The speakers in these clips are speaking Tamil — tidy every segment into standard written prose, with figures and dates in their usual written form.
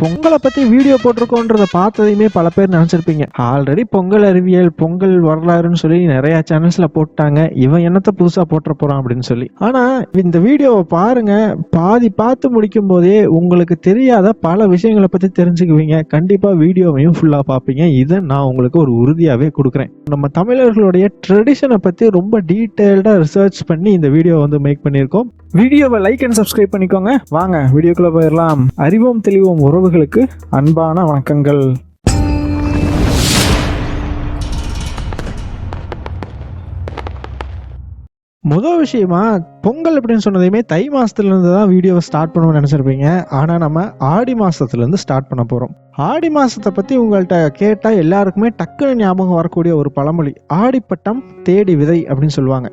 பொங்கலை பத்தி வீடியோ போட்டிருக்கோன்றத பார்த்ததையுமே பல பேர் நினைச்சிருப்பீங்க. ஆல்ரெடி பொங்கல் அறிவியல், பொங்கல் வரலாறுன்னு சொல்லி நிறைய சேனல்ஸ்ல போட்டாங்க. இவன் என்னத்த புதுசா போட்டுற போறான் அப்படின்னு சொல்லி. ஆனா இந்த வீடியோவை பாருங்க, பாதி பார்த்து முடிக்கும் போதே உங்களுக்கு தெரியாத பல விஷயங்களை பத்தி தெரிஞ்சுக்குவீங்க. கண்டிப்பா வீடியோவையும் ஃபுல்லா பார்ப்பீங்க. இதை நான் உங்களுக்கு ஒரு உறுதியாவே கொடுக்குறேன். நம்ம தமிழர்களுடைய ட்ரெடிஷனை பத்தி ரொம்ப டீட்டெயில்டா ரிசர்ச் பண்ணி இந்த வீடியோ வந்து மேக் பண்ணியிருக்கோம். வீடியோவை லைக் அண்ட் சப்ஸ்கிரைப் பண்ணிக்கோங்க. வாங்க வீடியோக்குள்ள போயிடலாம். அறிவோம் தெளிவோம் உறவுகளுக்கு அன்பான வணக்கங்கள். முதல் விஷயமா, பொங்கல் அப்படின்னு சொன்னதையுமே தை மாசத்துல இருந்து தான் வீடியோவை ஸ்டார்ட் பண்ணுவோம்னு நினைச்சிருப்பீங்க. ஆனா நம்ம ஆடி மாசத்துல இருந்து ஸ்டார்ட் பண்ண போறோம். ஆடி மாசத்தை பத்தி உங்கள்கிட்ட கேட்டா எல்லாருக்குமே டக்குன்னு ஞாபகம் வரக்கூடிய ஒரு பழமொழி ஆடிப்பட்டம் தேடி விதை அப்படின்னு சொல்லுவாங்க.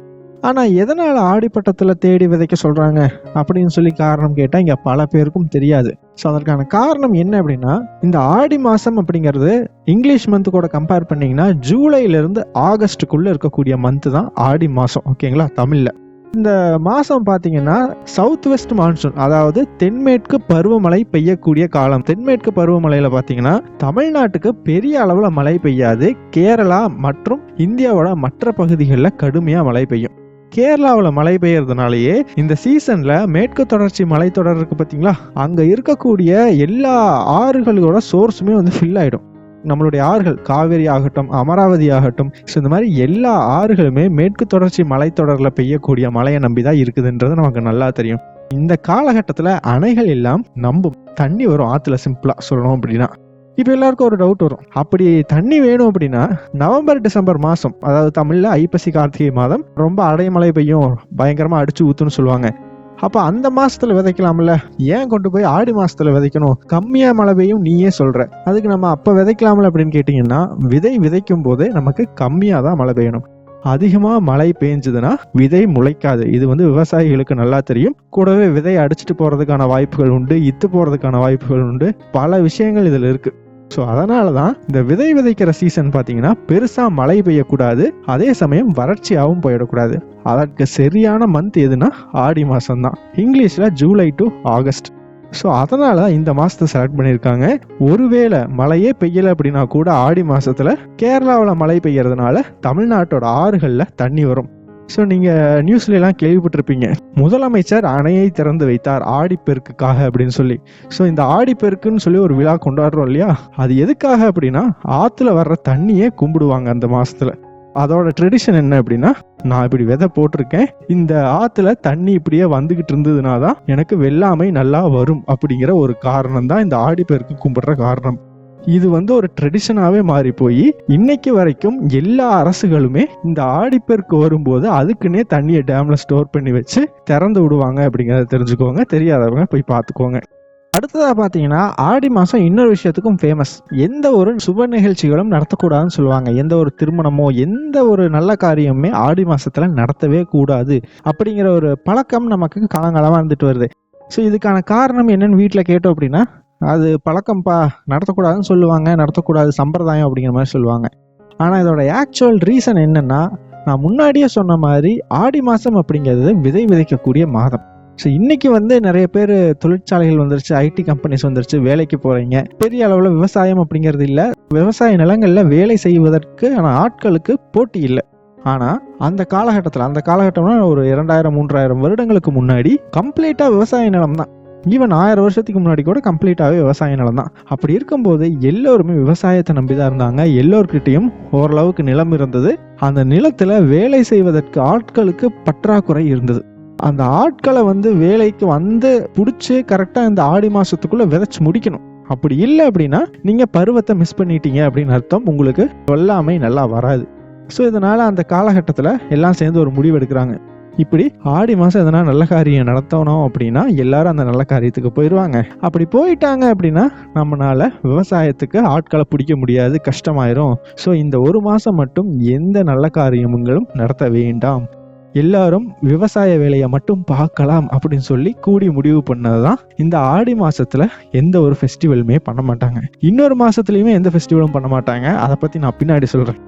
ஆனா எதனால ஆடிப்பட்டத்துல தேடி விதைக்க சொல்றாங்க அப்படின்னு சொல்லி காரணம் கேட்டா இங்க பல பேருக்கும் தெரியாது. ஸோ அதற்கான காரணம் என்ன அப்படின்னா, இந்த ஆடி மாசம் அப்படிங்கிறது இங்கிலீஷ் மந்த் கூட கம்பேர் பண்ணீங்கன்னா ஜூலைல இருந்து ஆகஸ்டுக்குள்ள இருக்கக்கூடிய மந்த் தான் ஆடி மாசம். ஓகேங்களா? தமிழ்ல இந்த மாசம் பாத்தீங்கன்னா சவுத் வெஸ்ட் மான்சூன், அதாவது தென்மேற்கு பருவமழை பெய்யக்கூடிய காலம். தென்மேற்கு பருவமழையில பாத்தீங்கன்னா தமிழ்நாட்டுக்கு பெரிய அளவுல மழை பெய்யாது. கேரளா மற்றும் இந்தியாவோட மற்ற பகுதிகளில் கடுமையா மழை பெய்யும். கேரளாவில் மழை பெய்யறதுனாலயே இந்த சீசன்ல மேற்கு தொடர்ச்சி மலைத்தொடர் இருக்கு பார்த்தீங்களா, அங்க இருக்கக்கூடிய எல்லா ஆறுகளோட சோர்ஸுமே வந்து ஃபில் ஆயிடும். நம்மளுடைய ஆறுகள் காவேரி ஆகட்டும், அமராவதி ஆகட்டும், இந்த மாதிரி எல்லா ஆறுகளுமே மேற்கு தொடர்ச்சி மலைத்தொடர்ல பெய்யக்கூடிய மழையை நம்பிதான் இருக்குதுன்றது நமக்கு நல்லா தெரியும். இந்த காலகட்டத்துல அணைகள் எல்லாம் நம்பும் தண்ணி வரும் ஆத்துல. சிம்பிளா சொல்லணும் அப்படின்னா, இப்ப எல்லாருக்கும் ஒரு டவுட் வரும், அப்படி தண்ணி வேணும் அப்படின்னா நவம்பர் டிசம்பர் மாசம், அதாவது தமிழ்ல ஐப்பசி கார்த்திகை மாதம் ரொம்ப அடைமழை பெய்யும், பயங்கரமா அடிச்சு ஊத்துன்னு சொல்லுவாங்க. அப்ப அந்த மாசத்துல விதைக்கலாம்ல, ஏன் கொண்டு போய் ஆடி மாசத்துல விதைக்கணும்? கம்மியா மழை பெய்யும் நீயே சொல்ற, அதுக்கு நம்ம அப்ப விதைக்கலாம்ல அப்படின்னு கேட்டீங்கன்னா, விதை விதைக்கும் போது நமக்கு கம்மியா தான் மழை பெய்யணும். அதிகமா மழை பெஞ்சதுன்னா விதை முளைக்காது. இது வந்து விவசாயிகளுக்கு நல்லா தெரியும். கூடவே விதை அடிச்சுட்டு போறதுக்கான வாய்ப்புகள் உண்டு, இத்து போறதுக்கான வாய்ப்புகள் உண்டு, பல விஷயங்கள் இதுல இருக்கு. ஸோ அதனாலதான் இந்த விதை விதைக்கிற சீசன் பாத்தீங்கன்னா பெருசா மழை பெய்யக்கூடாது, அதே சமயம் வறட்சியாகவும் போயிடக்கூடாது. அதற்கு சரியான மந்த் எதுனா ஆடி மாசம் தான். இங்கிலீஷ்ல ஜூலை டு ஆகஸ்ட். ஸோ அதனால இந்த மாசத்தை செலக்ட் பண்ணியிருக்காங்க. ஒருவேளை மழையே பெய்யலை அப்படின்னா கூட ஆடி மாசத்துல கேரளாவில் மழை பெய்யறதுனால தமிழ்நாட்டோட ஆறுகள்ல தண்ணி வரும். ஸோ நீங்க நியூஸ்ல எல்லாம் கேள்விப்பட்டிருப்பீங்க, முதலமைச்சர் அணையை திறந்து வைத்தார் ஆடிப்பெருக்குக்காக அப்படின்னு சொல்லி. ஸோ இந்த ஆடிப்பெருக்குன்னு சொல்லி ஒரு விழா கொண்டாடுறோம் இல்லையா, அது எதுக்காக அப்படின்னா ஆத்துல வர்ற தண்ணியே கும்பிடுவாங்க அந்த மாசத்துல. அதோட ட்ரெடிஷன் என்ன அப்படின்னா, நான் இப்படி விதை போட்டிருக்கேன், இந்த ஆத்துல தண்ணி இப்படியே வந்துகிட்டு இருந்ததுனா தான் எனக்கு வெள்ளாமை நல்லா வரும் அப்படிங்கிற ஒரு காரணம் தான் இந்த ஆடிப்பெருக்கு கும்பிடுற காரணம். இது வந்து ஒரு ட்ரெடிஷனாவே மாறி போய் இன்னைக்கு வரைக்கும் எல்லா அரசுகளுமே இந்த ஆடிப்பெருக்கு வரும்போது அதுக்குன்னே தண்ணியை டேம்ல ஸ்டோர் பண்ணி வச்சு திறந்து விடுவாங்க அப்படிங்கிறத தெரிஞ்சுக்கோங்க. தெரியாதவங்க போய் பார்த்துக்கோங்க. அடுத்ததா பாத்தீங்கன்னா ஆடி மாசம் இன்னொரு விஷயத்துக்கும் ஃபேமஸ். எந்த ஒரு சுப நிகழ்ச்சிகளும் நடத்தக்கூடாதுன்னு சொல்லுவாங்க. எந்த ஒரு திருமணமோ எந்த ஒரு நல்ல காரியமுமே ஆடி மாசத்துல நடத்தவே கூடாது அப்படிங்கிற ஒரு பழக்கம் நமக்கு காலங்காலமா இருந்துட்டு வருது. ஸோ இதுக்கான காரணம் என்னன்னு வீட்டில் கேட்டோம் அப்படின்னா, அது பழக்கம்ப்பா, நடத்தக்கூடாதுன்னு சொல்லுவாங்க, நடத்தக்கூடாது சம்பிரதாயம் அப்படிங்கிற மாதிரி சொல்லுவாங்க. ஆனா இதோட ஆக்சுவல் ரீசன் என்னன்னா, நான் முன்னாடியே சொன்ன மாதிரி ஆடி மாசம் அப்படிங்கிறது விதை விதைக்கக்கூடிய மாதம். ஸோ இன்னைக்கு வந்து நிறைய பேர் தொழிற்சாலைகள் வந்துருச்சு, ஐடி கம்பெனிஸ் வந்துருச்சு, வேலைக்கு போறீங்க. பெரிய அளவுல விவசாயம் அப்படிங்கிறது இல்லை. விவசாய நிலங்கள்ல வேலை செய்வதற்கு ஆட்களுக்கு போட்டி இல்லை. ஆனா அந்த காலகட்டம்னா ஒரு 2000-3000 வருடங்களுக்கு முன்னாடி கம்ப்ளீட்டா விவசாய நிலம் தான். ஈவன் 1000 வருஷத்துக்கு முன்னாடி கூட கம்ப்ளீட்டாவே விவசாய நிலம் தான். அப்படி இருக்கும்போது எல்லோருமே விவசாயத்தை நம்பிதான் இருந்தாங்க. எல்லோர்கிட்டையும் ஓரளவுக்கு நிலம் இருந்தது. அந்த நிலத்துல வேலை செய்வதற்கு ஆட்களுக்கு பற்றாக்குறை இருந்தது. அந்த ஆட்களை வந்து வேலைக்கு வந்து பிடிச்சி கரெக்டா இந்த ஆடி மாசத்துக்குள்ள விதைச்சு முடிக்கணும். அப்படி இல்லை அப்படின்னா நீங்க பருவத்தை மிஸ் பண்ணிட்டீங்க அப்படின்னு அர்த்தம். உங்களுக்கு வெள்ளாமை நல்லா வராது. ஸோ இதனால அந்த காலகட்டத்துல எல்லாம் சேர்ந்து ஒரு முடிவு எடுக்கிறாங்க. இப்படி ஆடி மாசம் எதனா நல்ல காரியம் நடத்தணும் அப்படின்னா எல்லாரும் அந்த நல்ல காரியத்துக்கு போயிடுவாங்க. அப்படி போயிட்டாங்க அப்படின்னா நம்மளால விவசாயத்துக்கு ஆட்களை பிடிக்க முடியாது, கஷ்டமாயிரும். ஸோ இந்த ஒரு மாசம் மட்டும் எந்த நல்ல காரியங்களும் நடத்த வேண்டாம், எல்லாரும் விவசாய வேலையை மட்டும் பார்க்கலாம் அப்படின்னு சொல்லி கூடி முடிவு பண்ணதுதான் இந்த ஆடி மாசத்துல எந்த ஒரு ஃபெஸ்டிவலுமே பண்ண மாட்டாங்க. இன்னொரு மாசத்துலயுமே எந்த ஃபெஸ்டிவலும் பண்ண மாட்டாங்க. அதை பத்தி நான் பின்னாடி சொல்றேன்.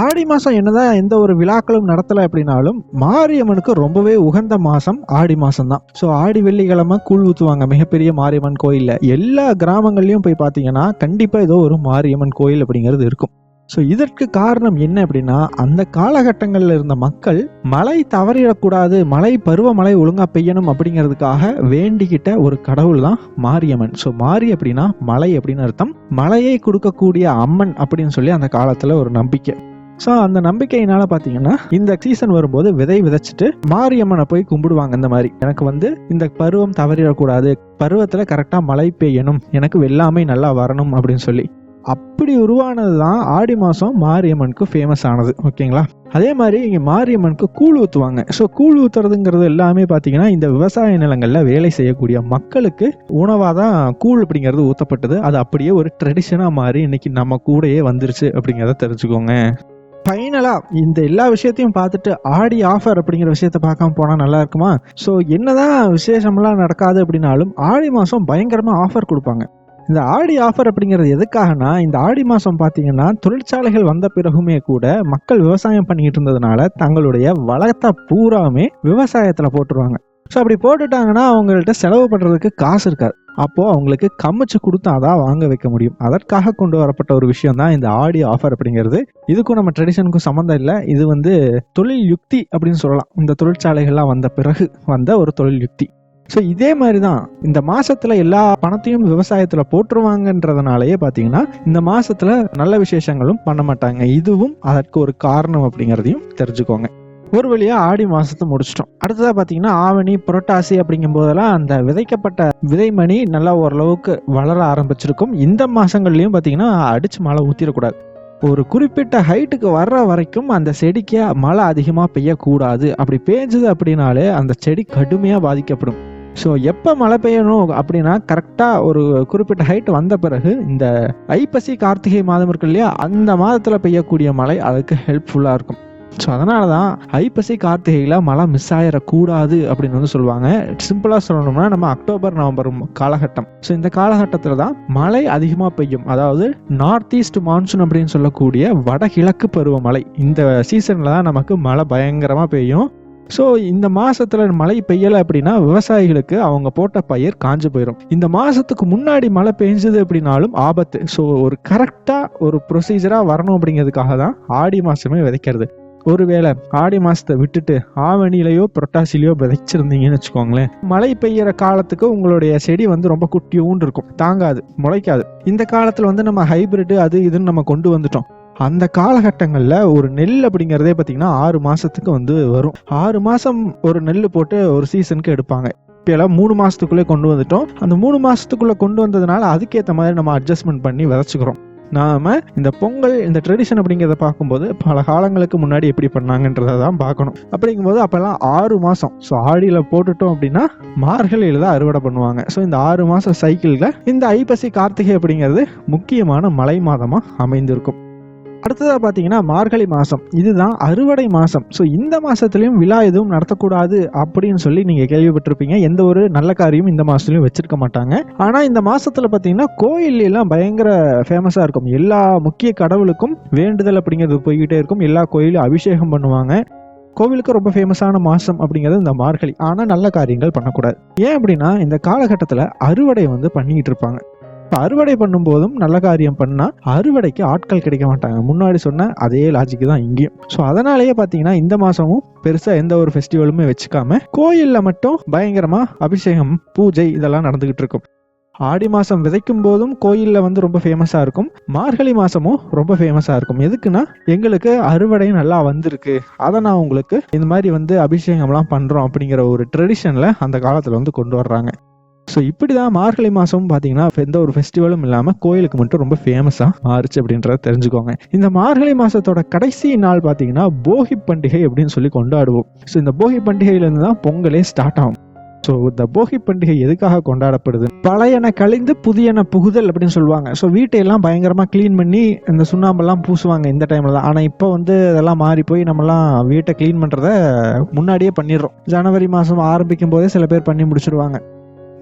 ஆடி மாசம் என்னதான் எந்த ஒரு விழாக்களும் நடத்தல அப்படின்னாலும் மாரியம்மனுக்கு ரொம்பவே உகந்த மாசம் ஆடி மாசம் தான். ஸோ ஆடி வெள்ளிக்கிழமை கூழ் ஊத்துவாங்க மிகப்பெரிய மாரியம்மன் கோயில்ல. எல்லா கிராமங்கள்லயும் போய் பார்த்தீங்கன்னா கண்டிப்பா ஏதோ ஒரு மாரியம்மன் கோயில் அப்படிங்கிறது இருக்கும். ஸோ இதற்கு காரணம் என்ன அப்படின்னா, அந்த காலகட்டங்களில் இருந்த மக்கள் மழை தவறிடக்கூடாது, பருவமழை ஒழுங்கா பெய்யணும் அப்படிங்கிறதுக்காக வேண்டிக்கிட்ட ஒரு கடவுள் தான் மாரியம்மன். ஸோ மாரி அப்படின்னா மழை அப்படின்னு அர்த்தம். மழையை கொடுக்கக்கூடிய அம்மன் அப்படின்னு சொல்லி அந்த காலத்துல ஒரு நம்பிக்கை. ஸோ அந்த நம்பிக்கையினால பார்த்தீங்கன்னா இந்த சீசன் வரும்போது விதை விதைச்சிட்டு மாரியம்மனை போய் கும்பிடுவாங்க. இந்த மாதிரி எனக்கு இந்த பருவம் தவறிடக்கூடாது, பருவத்தில் கரெக்டாக மழை பெய்யணும், எனக்கு வெள்ளாமை நல்லா வரணும் அப்படின்னு சொல்லி அப்படி உருவானது தான் ஆடி மாதம் மாரியம்மனுக்கு ஃபேமஸ் ஆனது. ஓகேங்களா? அதே மாதிரி இங்கே மாரியம்மனுக்கு கூழ் ஊற்றுவாங்க. ஸோ கூழ் ஊற்றுறதுங்கிறது எல்லாமே பார்த்தீங்கன்னா இந்த விவசாய நிலங்களில் வேலை செய்யக்கூடிய மக்களுக்கு உணவாக தான் கூழ் அப்படிங்கிறது ஊற்றப்பட்டது. அது அப்படியே ஒரு ட்ரெடிஷனாக மாறி இன்னைக்கு நம்ம கூடயே வந்துருச்சு அப்படிங்கிறத தெரிஞ்சுக்கோங்க. ஃபைனலாக இந்த எல்லா விஷயத்தையும் பார்த்துட்டு ஆடி ஆஃபர் அப்படிங்கிற விஷயத்த பார்க்காம போனால் நல்லா இருக்குமா? ஸோ என்னதான் விசேஷம்லாம் நடக்காது அப்படின்னாலும் ஆடி மாதம் பயங்கரமாக ஆஃபர் கொடுப்பாங்க. இந்த ஆடி ஆஃபர் அப்படிங்கிறது எதுக்காகனா, இந்த ஆடி மாதம் பார்த்தீங்கன்னா தொழிற்சாலைகள் வந்த பிறகுமே கூட மக்கள் விவசாயம் பண்ணிக்கிட்டு இருந்ததுனால தங்களுடைய வளத்தை பூராமே விவசாயத்தில் போட்டுருவாங்க. ஸோ அப்படி போட்டுட்டாங்கன்னா அவங்கள்ட்ட செலவு பண்ணுறதுக்கு காசு இருக்காது. அப்போது அவங்களுக்கு கமிச்சு கொடுத்தாதான் வாங்க வைக்க முடியும். அதற்காக கொண்டு வரப்பட்ட ஒரு விஷயம் தான் இந்த ஆடி ஆஃபர் அப்படிங்கிறது. இதுக்கும் நம்ம ட்ரெடிஷனுக்கும் சம்மந்தம் இல்லை. இது தொழில் யுக்தி அப்படின்னு சொல்லலாம். இந்த தொழிற்சாலைகள்லாம் வந்த பிறகு வந்த ஒரு தொழில் யுக்தி. ஸோ இதே மாதிரி தான் இந்த மாசத்துல எல்லா பணத்தையும் விவசாயத்துல போட்டுருவாங்கன்றதுனாலயே பார்த்தீங்கன்னா இந்த மாசத்துல நல்ல விசேஷங்களும் பண்ண மாட்டாங்க. இதுவும் அதற்கு ஒரு காரணம் அப்படிங்கிறதையும் தெரிஞ்சுக்கோங்க. ஒரு வழியா ஆடி மாசத்தை முடிச்சிட்டோம். அடுத்ததா பார்த்தீங்கன்னா ஆவணி, புரட்டாசி அப்படிங்கும் போதெல்லாம் அந்த விதைக்கப்பட்ட விதைமணி நல்லா ஓரளவுக்கு வளர ஆரம்பிச்சிருக்கும். இந்த மாசங்கள்லயும் பார்த்தீங்கன்னா அடிச்சு மழை ஊத்திடக்கூடாது. ஒரு குறிப்பிட்ட ஹைட்டுக்கு வர்ற வரைக்கும் அந்த செடிக்கு மழை அதிகமாக பெய்யக்கூடாது. அப்படி பேஞ்சுது அப்படின்னாலே அந்த செடி கடுமையாக பாதிக்கப்படும். ஸோ எப்போ மழை பெய்யணும் அப்படின்னா கரெக்டாக ஒரு குறிப்பிட்ட ஹைட் வந்த பிறகு இந்த ஐப்பசி கார்த்திகை மாதம் இருக்கு இல்லையா, அந்த மாதத்தில் பெய்யக்கூடிய மழை அதுக்கு ஹெல்ப்ஃபுல்லாக இருக்கும். ஸோ அதனால தான் ஐப்பசி கார்த்திகையில் மழை மிஸ் ஆகிடக்கூடாது அப்படின்னு சொல்லுவாங்க. சிம்பிளாக சொல்லணும்னா நம்ம அக்டோபர் நவம்பர் காலகட்டம். ஸோ இந்த காலகட்டத்தில் தான் மழை அதிகமாக பெய்யும். அதாவது நார்த் ஈஸ்ட் மான்சூன் அப்படின்னு சொல்லக்கூடிய வடகிழக்கு பருவமழை. இந்த சீசனில் தான் நமக்கு மழை பயங்கரமாக பெய்யும். ஸோ இந்த மாசத்துல மழை பெய்யலை அப்படின்னா விவசாயிகளுக்கு அவங்க போட்ட பயிர் காஞ்சு போயிடும். இந்த மாசத்துக்கு முன்னாடி மழை பெஞ்சது அப்படின்னாலும் ஆபத்து. ஸோ ஒரு கரெக்டா ஒரு ப்ரொசீஜரா வரணும் அப்படிங்கிறதுக்காக தான் ஆடி மாசமே விதைக்கிறது. ஒருவேளை ஆடி மாசத்தை விட்டுட்டு ஆவணிலையோ புரட்டாசிலையோ விதைச்சிருந்தீங்கன்னு வச்சுக்கோங்களேன், மழை பெய்யற காலத்துக்கு உங்களுடைய செடி ரொம்ப குட்டியூண்டு இருக்கும், தாங்காது, முளைக்காது. இந்த காலத்துல நம்ம ஹைபிரிட் அது இதுன்னு நம்ம கொண்டு வந்துட்டோம். அந்த காலகட்டங்களில் ஒரு நெல் அப்படிங்கிறதே பார்த்தீங்கன்னா 6 மாதத்துக்கு வரும். 6 மாதம் ஒரு நெல் போட்டு ஒரு சீசனுக்கு எடுப்பாங்க. இப்போலாம் 3 மாதத்துக்குள்ளே கொண்டு வந்துட்டோம். அந்த 3 மாதத்துக்குள்ளே கொண்டு வந்ததுனால அதுக்கேற்ற மாதிரி நம்ம அட்ஜஸ்ட்மெண்ட் பண்ணி விதைச்சிக்கிறோம். நாம் இந்த பொங்கல் இந்த ட்ரெடிஷன் அப்படிங்கிறத பார்க்கும்போது பல காலங்களுக்கு முன்னாடி எப்படி பண்ணாங்கன்றதை தான் பார்க்கணும். அப்படிங்கும்போது அப்போல்லாம் 6 மாதம். ஸோ ஆடியில் போட்டுட்டோம் அப்படின்னா மார்கழியில் தான் அறுவடை பண்ணுவாங்க. ஸோ இந்த 6 மாத சைக்கிளில் இந்த ஐப்பசி கார்த்திகை அப்படிங்கிறது முக்கியமான மழை மாதமாக அமைந்திருக்கும். அடுத்ததாக பார்த்தீங்கன்னா மார்கழி மாதம், இதுதான் அறுவடை மாதம். ஸோ இந்த மாதத்துலையும் விழா எதுவும் நடத்தக்கூடாது அப்படின்னு சொல்லி நீங்கள் கேள்விப்பட்டிருப்பீங்க. எந்த ஒரு நல்ல காரியம் இந்த மாதத்துலையும் வச்சிருக்க மாட்டாங்க. ஆனால் இந்த மாதத்தில் பார்த்தீங்கன்னா கோயிலெல்லாம் பயங்கர ஃபேமஸாக இருக்கும். எல்லா முக்கிய கடவுளுக்கும் வேண்டுதல் அப்படிங்கிறது போய்கிட்டே இருக்கும். எல்லா கோயிலும் அபிஷேகம் பண்ணுவாங்க. கோவிலுக்கு ரொம்ப ஃபேமஸான மாதம் அப்படிங்கிறது இந்த மார்கழி. ஆனால் நல்ல காரியங்கள் பண்ணக்கூடாது. ஏன் அப்படின்னா இந்த காலகட்டத்தில் அறுவடை பண்ணிக்கிட்டு இருப்பாங்க. இப்போ அறுவடை பண்ணும்போதும் நல்ல காரியம் பண்ணால் அறுவடைக்கு ஆட்கள் கிடைக்க மாட்டாங்க. முன்னாடி சொன்ன அதே லாஜிக்கு தான் இங்கேயும். ஸோ அதனாலேயே பார்த்தீங்கன்னா இந்த மாதமும் பெருசாக எந்த ஒரு ஃபெஸ்டிவலுமே வச்சுக்காம கோயிலில் மட்டும் பயங்கரமாக அபிஷேகம், பூஜை இதெல்லாம் நடந்துகிட்டு இருக்கும். ஆடி மாதம் விதைக்கும் போதும் கோயிலில் ரொம்ப ஃபேமஸாக இருக்கும். மார்கழி மாதமும் ரொம்ப ஃபேமஸாக இருக்கும். எதுக்குன்னா எங்களுக்கு அறுவடை நல்லா வந்திருக்கு, அதை நான் உங்களுக்கு இந்த மாதிரி அபிஷேகம்லாம் பண்ணுறோம் அப்படிங்கிற ஒரு ட்ரெடிஷனில் அந்த காலத்தில் கொண்டு வர்றாங்க. ஸோ இப்படி தான் மார்கழி மாதம் பார்த்தீங்கன்னா எந்த ஒரு ஃபெஸ்டிவலும் இல்லாமல் கோயிலுக்கு மட்டும் ரொம்ப ஃபேமஸாக மாறுச்சு அப்படின்றத தெரிஞ்சுக்கோங்க. இந்த மார்கழி மாதத்தோட கடைசி நாள் பார்த்தீங்கன்னா போகி பண்டிகை அப்படின்னு சொல்லி கொண்டாடுவோம். ஸோ இந்த போகி பண்டிகையிலேருந்து தான் பொங்கலே ஸ்டார்ட் ஆகும். ஸோ இந்த போகி பண்டிகை எதுக்காக கொண்டாடப்படுது? பழையன கழிந்து புதியன புகுதல் அப்படின்னு சொல்லுவாங்க. ஸோ வீட்டையெல்லாம் பயங்கரமாக க்ளீன் பண்ணி இந்த சுண்ணாம்பெல்லாம் பூசுவாங்க இந்த டைமில் தான். ஆனால் இப்போ அதெல்லாம் மாறி போய் நம்மலாம் வீட்டை க்ளீன் பண்ணுறத முன்னாடியே பண்ணிடுறோம். ஜனவரி மாதம் ஆரம்பிக்கும் போதே சில பேர் பண்ணி முடிச்சிருவாங்க.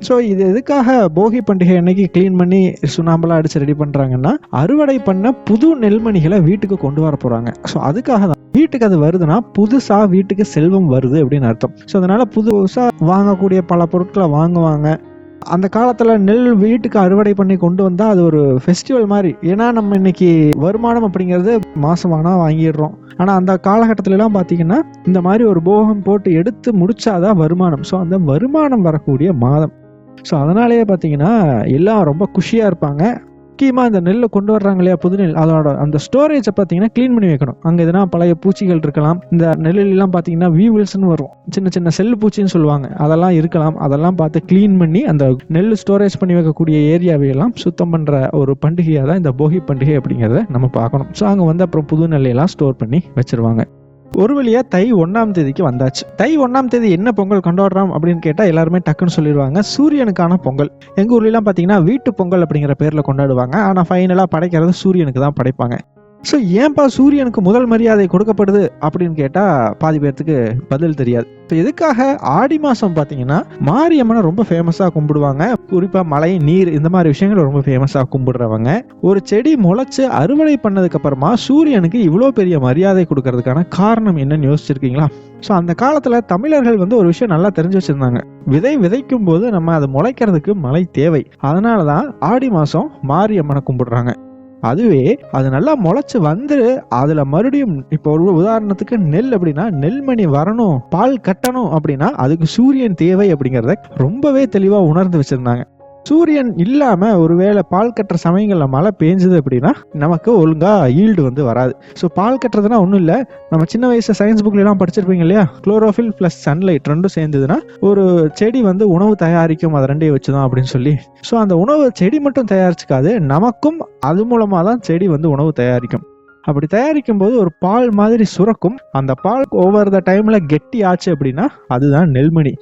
ஸோ இது எதுக்காக போகி பண்டிகை அன்னைக்கு கிளீன் பண்ணி சுண்ணாம்பெல்லாம் அடிச்சு ரெடி பண்றாங்கன்னா, அறுவடை பண்ண புது நெல்மணிகளை வீட்டுக்கு கொண்டு வர போறாங்க. ஸோ அதுக்காக தான். வீட்டுக்கு அது வருதுன்னா புதுசா வீட்டுக்கு செல்வம் வருது அப்படின்னு அர்த்தம். ஸோ அதனால புதுசா வாங்கக்கூடிய பல பொருட்களை வாங்குவாங்க. அந்த காலத்துல நெல் வீட்டுக்கு அறுவடை பண்ணி கொண்டு வந்தா அது ஒரு ஃபெஸ்டிவல் மாதிரி. ஏன்னா நம்ம இன்னைக்கு வருமானம் அப்படிங்கிறது மாசமானா வாங்கிடுறோம். ஆனா அந்த காலகட்டத்துல எல்லாம் பாத்தீங்கன்னா இந்த மாதிரி ஒரு போகம் போட்டு எடுத்து முடிச்சாதான் வருமானம். ஸோ அந்த வருமானம் வரக்கூடிய மாதம். ஸோ அதனாலேயே பார்த்தீங்கன்னா எல்லாம் ரொம்ப குஷியாக இருப்பாங்க. முக்கியமாக இந்த நெல்லை கொண்டு வர்றாங்க இல்லையா, புது நெல், அதோட அந்த ஸ்டோரேஜை பார்த்தீங்கன்னா க்ளீன் பண்ணி வைக்கணும். அங்கே எதுனா பழைய பூச்சிகள் இருக்கலாம். இந்த நெல்லிலாம் பார்த்தீங்கன்னா வீவில்ஸ்ன்னு வரும், சின்ன சின்ன செல்லு பூச்சின்னு சொல்லுவாங்க, அதெல்லாம் இருக்கலாம். அதெல்லாம் பார்த்து க்ளீன் பண்ணி அந்த நெல் ஸ்டோரேஜ் பண்ணி வைக்கக்கூடிய ஏரியாவையெல்லாம் சுத்தம் பண்ணுற ஒரு பண்டிகையாக தான் இந்த போகி பண்டிகை அப்படிங்கிறத நம்ம பார்க்கணும். ஸோ அங்கே வந்து அப்புறம் புது நெல்லையெல்லாம் ஸ்டோர் பண்ணி வச்சிருவாங்க. ஒரு வழியா தை 1ஆம் தேதிக்கு வந்தாச்சு. தை 1ஆம் தேதி என்ன பொங்கல் கொண்டாடுறோம் அப்படின்னு கேட்டா எல்லாருமே டக்குன்னு சொல்லிடுவாங்க, சூரியனுக்கான பொங்கல். எங்க ஊர்ல எல்லாம் பாத்தீங்கன்னா வீட்டு பொங்கல் அப்படிங்கிற பேர்ல கொண்டாடுவாங்க. ஆனா ஃபைனலா படைக்கிறது சூரியனுக்கு தான் படைப்பாங்க. ஸோ ஏன்பா சூரியனுக்கு முதல் மரியாதை கொடுக்கப்படுது அப்படின்னு கேட்டா பாதி பேர்த்துக்கு பதில் தெரியாது. ஸோ எதுக்காக ஆடி மாசம் பார்த்தீங்கன்னா மாரியம்மனை ரொம்ப ஃபேமஸாக கும்பிடுவாங்க. குறிப்பாக மழை நீர் இந்த மாதிரி விஷயங்கள் ரொம்ப ஃபேமஸாக கும்பிடுறவங்க. ஒரு செடி முளைச்சு அறுவடை பண்ணதுக்கு அப்புறமா சூரியனுக்கு இவ்வளோ பெரிய மரியாதை கொடுக்கறதுக்கான காரணம் என்னன்னு யோசிச்சிருக்கீங்களா? ஸோ அந்த காலத்தில் தமிழர்கள் வந்து ஒரு விஷயம் நல்லா தெரிஞ்சு வச்சிருந்தாங்க. விதைக்கும் போது நம்ம அதை முளைக்கிறதுக்கு மழை தேவை. அதனால தான் ஆடி மாதம் மாரியம்மனை கும்பிடுறாங்க. அதுவே அது நல்லா முளைச்சு வந்து அதுல மறுபடியும் இப்போ ஒரு உதாரணத்துக்கு நெல் அப்படின்னா நெல்மணி வரணும், பால் கட்டணும் அப்படின்னா அதுக்கு சூரியன் தேவை அப்படிங்கிறத ரொம்பவே தெளிவா உணர்ந்து வச்சிருந்தாங்க. சூரியன் இல்லாம ஒருவேளை பால் கட்டுற சமயங்கள்ல மழை பெஞ்சது அப்படின்னா நமக்கு ஒழுங்கா ஈல்டு வந்து வராது. ஸோ பால் கட்டுறதுனா ஒன்றும் இல்லை, நம்ம சின்ன வயசு சயின்ஸ் புக்ல எல்லாம் படிச்சிருப்பீங்க இல்லையா, குளோரோஃபில் பிளஸ் சன்லைட் ரெண்டும் சேர்ந்ததுன்னா ஒரு செடி வந்து உணவு தயாரிக்கும், அது ரெண்டையும் வச்சுதான் அப்படின்னு சொல்லி. ஸோ அந்த உணவு செடி மட்டும் தயாரிச்சுக்காது, நமக்கும் அது மூலமா தான் செடி வந்து உணவு தயாரிக்கும். அப்படி தயாரிக்கும் போது ஒரு பால் மாதிரி சுரக்கும். அந்த பால் ஓவர் த டைம்ல கெட்டி ஆச்சு அப்படின்னா அதுதான் நெல்மணி.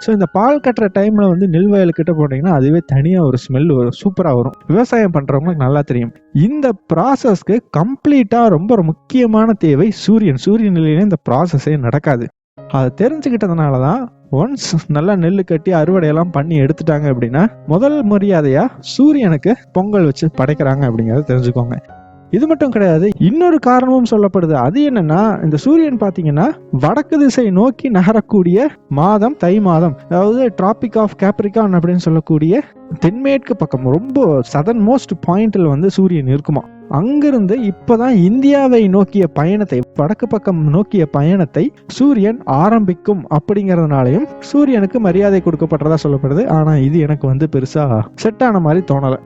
ஸோ இந்த பால் கட்டுற டைம்ல வந்து நெல் வயலுக்கிட்ட போட்டீங்கன்னா அதுவே தனியாக ஒரு ஸ்மெல் வரும், சூப்பராக வரும். விவசாயம் பண்றவங்களுக்கு நல்லா தெரியும். இந்த ப்ராசஸ்க்கு கம்ப்ளீட்டா ரொம்ப முக்கியமான தேவை சூரியன். சூரியன் இல்லைன்னா இந்த ப்ராசஸே நடக்காது. அதை தெரிஞ்சுக்கிட்டதுனால தான் ஒன்ஸ் நல்லா நெல் கட்டி அறுவடையெல்லாம் பண்ணி எடுத்துட்டாங்க அப்படின்னா முதல் மரியாதையா சூரியனுக்கு பொங்கல் வச்சு படைக்கிறாங்க அப்படிங்கிறத தெரிஞ்சுக்கோங்க. இது மட்டும் கிடையாது, இன்னொரு காரணமும் சொல்லப்படுது. அது என்னன்னா, இந்த சூரியன் பாத்தீங்கன்னா வடக்கு திசை நோக்கி நகரக்கூடிய மாதம் தை மாதம். அதாவது டிராபிக் ஆஃப் கேப்ரிகான் அப்படின்னு சொல்லக்கூடிய தென்மேற்கு பக்கம் ரொம்ப சதர்ன் மோஸ்ட் பாயிண்ட்ல வந்து சூரியன் இருக்குமா. அங்கிருந்து இப்பதான் இந்தியாவை நோக்கிய பயணத்தை, வடக்கு பக்கம் நோக்கிய பயணத்தை சூரியன் ஆரம்பிக்கும் அப்படிங்கறதுனாலையும் சூரியனுக்கு மரியாதை கொடுக்கப்படுறதா சொல்லப்படுது. ஆனா இது எனக்கு வந்து பெருசா செட் ஆன மாதிரி தோணல.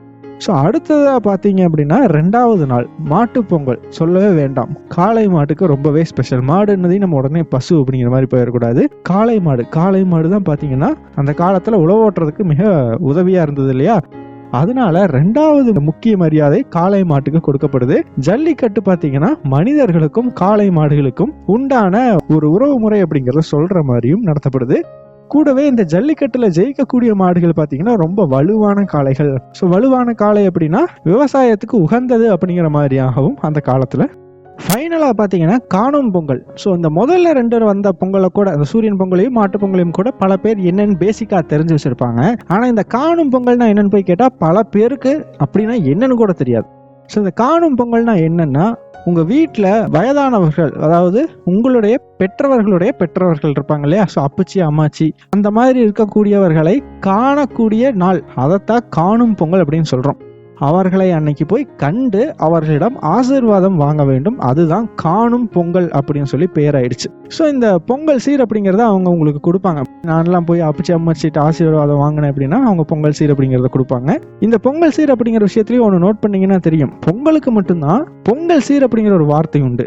ஸோ அடுத்ததா பார்த்தீங்க அப்படின்னா 2வது நாள் மாட்டு பொங்கல். சொல்லவே வேண்டாம், காளை மாட்டுக்கு ரொம்பவே ஸ்பெஷல். மாடுன்னதையும் நம்ம உடனே பசு அப்படிங்கிற மாதிரி போயிடக்கூடாது. காளை மாடு தான் பார்த்தீங்கன்னா அந்த காலத்தில் உழவோட்டுறதுக்கு மிக உதவியா இருந்தது இல்லையா. அதனால 2வது முக்கிய மரியாதை காளை மாட்டுக்கு கொடுக்கப்படுது. ஜல்லிக்கட்டு பார்த்தீங்கன்னா மனிதர்களுக்கும் காளை மாடுகளுக்கும் உண்டான ஒரு உறவு முறை அப்படிங்கிறத சொல்ற மாதிரியும் நடத்தப்படுது. கூடவே இந்த ஜல்லிக்கட்டுல ஜெயிக்கக்கூடிய மாடுகள் பாத்தீங்கன்னா ரொம்ப வலுவான காளைகள். ஸோ வலுவான காளை அப்படின்னா விவசாயத்துக்கு உகந்தது அப்படிங்கிற மாதிரியாகவும் அந்த காலத்துல. ஃபைனலா பாத்தீங்கன்னா காணும் பொங்கல். ஸோ இந்த முதல்ல 2 வந்த பொங்கலை கூட, அந்த சூரியன் பொங்கலையும் மாட்டு பொங்கலையும் கூட பல பேர் என்னன்னு பேசிக்கா தெரிஞ்சு வச்சிருப்பாங்க. ஆனா இந்த காணும் பொங்கல்னா என்னன்னு போய் கேட்டா பல பேருக்கு அப்படின்னா என்னன்னு கூட தெரியாது. ஸோ இந்த காணும் பொங்கல்னா என்னன்னா, உங்க வீட்டில் வயதானவர்கள், அதாவது உங்களுடைய பெற்றவர்கள் இருப்பாங்க இல்லையா, ஸோ அப்பச்சி அம்மாச்சி அந்த மாதிரி இருக்கக்கூடியவர்களை காணக்கூடிய நாள், அதைத்தான் காணும் பொங்கல் அப்படின்னு சொல்றோம். அவர்களை அன்னைக்கு போய் கண்டு அவர்களிடம் ஆசீர்வாதம் வாங்க வேண்டும். அதுதான் காணும் பொங்கல் அப்படின்னு சொல்லி பேராயிடுச்சு. ஸோ இந்த பொங்கல் சீர் அப்படிங்கிறத அவங்க உங்களுக்கு கொடுப்பாங்க. நான்லாம் போய் அப்பச்சி அம்மாச்சிட்டு ஆசீர்வாதம் வாங்கினேன் அப்படின்னா அவங்க பொங்கல் சீர் அப்படிங்கிறத கொடுப்பாங்க. இந்த பொங்கல் சீர் அப்படிங்கிற விஷயத்திலையும் ஒன்று நோட் பண்ணீங்கன்னா தெரியும், பொங்கலுக்கு மட்டும்தான் பொங்கல் சீர் அப்படிங்கிற ஒரு வார்த்தை உண்டு.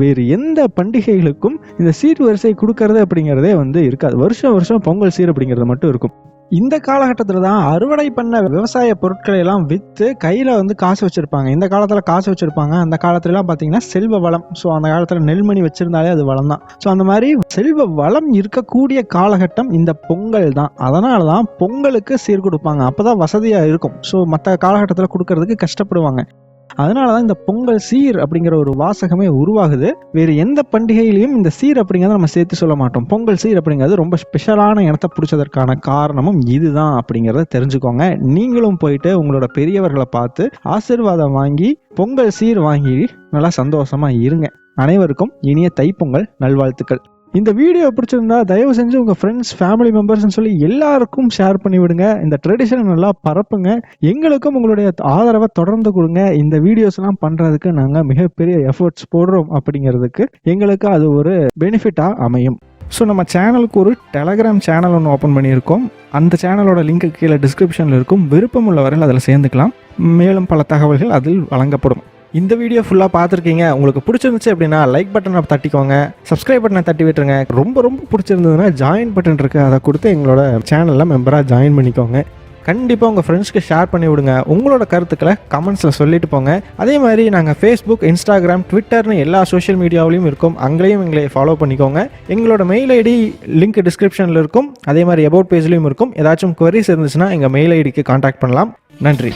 வேறு எந்த பண்டிகைகளுக்கும் இந்த சீர் வரிசை கொடுக்கறது அப்படிங்கிறதே வந்து இருக்காது. வருஷம் பொங்கல் சீர் அப்படிங்கிறது மட்டும் இருக்கும். இந்த காலகட்டத்தில் தான் அறுவடை பண்ண விவசாய பொருட்களை எல்லாம் விற்று கையில் வந்து காசு வச்சுருப்பாங்க. இந்த காலத்தில் காசு வச்சுருப்பாங்க. அந்த காலத்துலலாம் பார்த்தீங்கன்னா செல்வ வளம். ஸோ அந்த காலத்தில் நெல்மணி வச்சுருந்தாலே அது வளம் தான். ஸோ அந்த மாதிரி செல்வ வளம் இருக்கக்கூடிய காலகட்டம் இந்த பொங்கல் தான். அதனால தான் பொங்கலுக்கு சீர் கொடுப்பாங்க. அப்போ தான் வசதியாக இருக்கும். ஸோ மற்ற காலகட்டத்தில் கொடுக்கறதுக்கு கஷ்டப்படுவாங்க. அதனால தான் இந்த பொங்கல் சீர் அப்படிங்கிற ஒரு வாசகமே உருவாகுது. வேறு எந்த பண்டிகையிலையும் இந்த சீர் அப்படிங்கிறத நம்ம சேர்த்து சொல்ல மாட்டோம். பொங்கல் சீர் அப்படிங்கிறது ரொம்ப ஸ்பெஷலான இடத்தை பிடிச்சதற்கான காரணமும் இதுதான் அப்படிங்கிறத தெரிஞ்சுக்கோங்க. நீங்களும் போயிட்டு உங்களோட பெரியவர்களை பார்த்து ஆசீர்வாதம் வாங்கி பொங்கல் சீர் வாங்கி நல்லா சந்தோஷமா இருங்க. அனைவருக்கும் இனிய தைப்பொங்கல் நல்வாழ்த்துக்கள். இந்த வீடியோ பிடிச்சிருந்தா தயவு செஞ்சு உங்க ஃப்ரெண்ட்ஸ், ஃபேமிலி மெம்பர்ஸ்னு சொல்லி எல்லாருக்கும் ஷேர் பண்ணி விடுங்க. இந்த ட்ரெடிஷனை நல்லா பரப்புங்க. எங்களுக்கும் உங்களுடைய ஆதரவை தொடர்ந்து கொடுங்க. இந்த வீடியோஸ் எல்லாம் பண்றதுக்கு நாங்க மிகப்பெரிய எஃபர்ட்ஸ் போடுறோம் அப்படிங்கிறதுக்கு எங்களுக்கு அது ஒரு பெனிஃபிட்டா அமையும். ஸோ நம்ம சேனலுக்கு ஒரு டெலகிராம் சேனல் ஒன்று ஓப்பன் பண்ணியிருக்கோம். அந்த சேனலோட லிங்க் கீழே டிஸ்கிரிப்ஷனில் இருக்கும். விருப்பம் உள்ளவர்கள் அதில் சேர்ந்துக்கலாம். மேலும் பல தகவல்கள் அதில் வழங்கப்படும். இந்த வீடியோ ஃபுல்லாக பார்த்துருக்கீங்க. உங்களுக்கு பிடிச்சிருந்துச்சு அப்படின்னா லைக் பட்டனை தட்டிக்கோங்க, சப்ஸ்கிரைப் பட்டனை தட்டி விட்டுருங்க. ரொம்ப பிடிச்சிருந்ததுன்னா ஜாயின் பட்டன் இருக்குது, அதை கொடுத்து எங்களோட சேனலில் மெம்பராக ஜாயின் பண்ணிக்கோங்க. கண்டிப்பாக உங்கள் ஃப்ரெண்ட்ஸ்க்கு ஷேர் பண்ணி விடுங்க. உங்களோட கருத்துக்களை கமெண்ட்ஸில் சொல்லிட்டு போங்க. அதே மாதிரி நாங்கள் ஃபேஸ்புக், இன்ஸ்டாகிராம், ட்விட்டர்னு எல்லா சோஷியல் மீடியாவிலையும் இருக்கும். அங்கேயும் எங்களை ஃபாலோ பண்ணிக்கோங்க. எங்களோட மெயில் ஐடி லிங்க் டிஸ்கிரிப்ஷனில் இருக்கும். அதே மாதிரி அபவுட் பேஜ்லையும் இருக்கும். ஏதாச்சும் குவரிஸ் இருந்துச்சுன்னா எங்கள் மெயில் ஐடிக்கு கான்டாக்ட் பண்ணலாம். நன்றி.